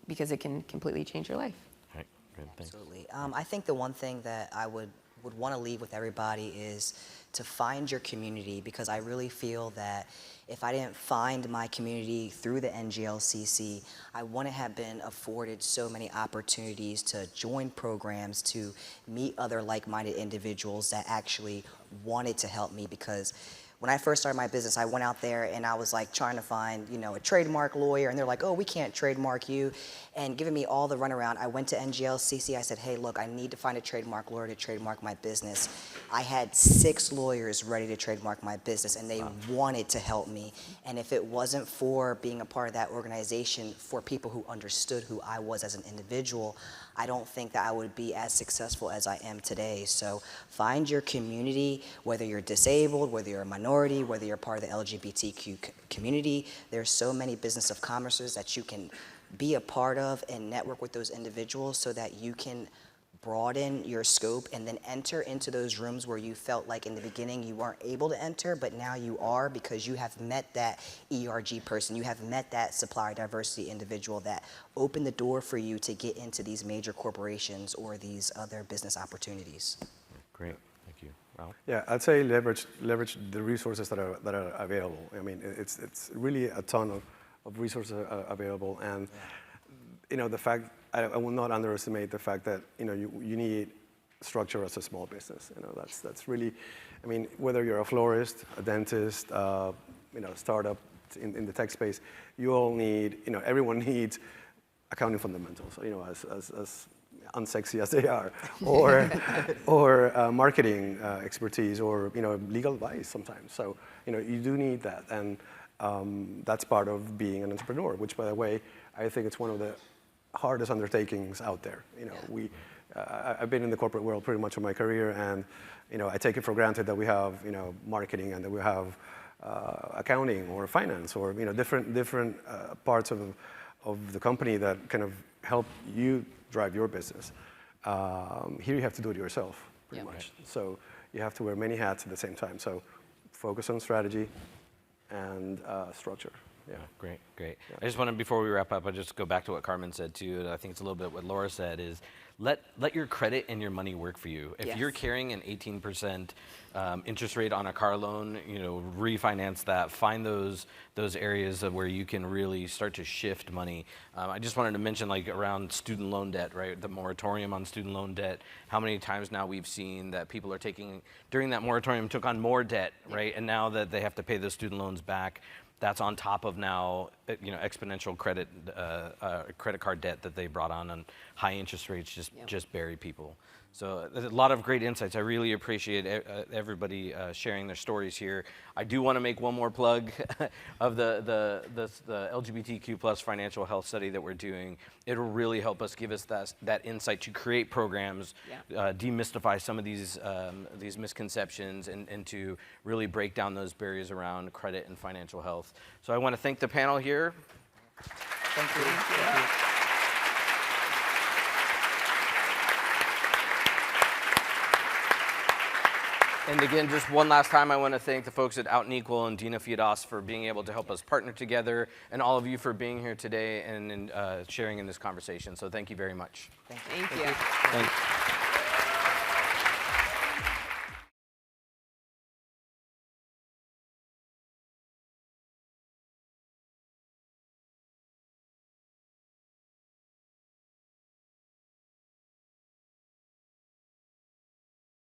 because it can completely change your life. Right. Good. Thanks. Absolutely. I think the one thing that I would want to leave with everybody is to find your community, because I really feel that if I didn't find my community through the NGLCC, I wouldn't have been afforded so many opportunities to join programs, to meet other like-minded individuals that actually wanted to help me. Because when I first started my business, I went out there and I was like trying to find, a trademark lawyer, and they're like, oh, we can't trademark you, and giving me all the runaround. I went to NGLCC, I said, hey, look, I need to find a trademark lawyer to trademark my business. I had 6 lawyers ready to trademark my business, and they wanted to help me. And if it wasn't for being a part of that organization, for people who understood who I was as an individual, I don't think that I would be as successful as I am today. So find your community, whether you're disabled, whether you're a minority, whether you're part of the LGBTQ community. There's so many business of commerces that you can be a part of and network with those individuals so that you can broaden your scope and then enter into those rooms where you felt like in the beginning you weren't able to enter, but now you are, because you have met that ERG person, you have met that supplier diversity individual that opened the door for you to get into these major corporations or these other business opportunities. Great. Thank you. Ralph? Yeah, I'd say leverage the resources that are available. I mean, it's really a ton of resources available, and the fact, I will not underestimate the fact that you need structure as a small business. That's really, I mean, whether you're a florist, a dentist, startup in the tech space, you all need, everyone needs accounting fundamentals. As unsexy as they are, or marketing expertise, or legal advice sometimes. So you do need that, and that's part of being an entrepreneur. Which, by the way, I think it's one of the hardest undertakings out there. I've been in the corporate world pretty much of my career, and I take it for granted that we have marketing, and that we have accounting or finance, or different parts of the company that kind of help you drive your business. Here you have to do it yourself, pretty much. Right. So you have to wear many hats at the same time. So focus on strategy and structure. Yeah. Great. Yeah. I just wanted, before we wrap up, I just go back to what Carmen said too, and I think it's a little bit what Laura said, is let your credit and your money work for you. If you're carrying an 18% interest rate on a car loan, refinance that. Find those areas of where you can really start to shift money. I just wanted to mention, like, around student loan debt, right? The moratorium on student loan debt. How many times now we've seen that people are taking, during that moratorium, took on more debt, right? And now that they have to pay those student loans back, that's on top of now, exponential credit card debt that they brought on, and high interest rates just bury people. So there's a lot of great insights. I really appreciate everybody sharing their stories here. I do want to make one more plug of the LGBTQ plus financial health study that we're doing. It'll really help us, give us that insight to create programs, demystify some of these misconceptions, and to really break down those barriers around credit and financial health. So I want to thank the panel here. Thank you. And again, just one last time, I want to thank the folks at Out and Equal and Dina Fiedas for being able to help us partner together, and all of you for being here today and sharing in this conversation. So thank you very much. Thank you. Thank you. Thanks.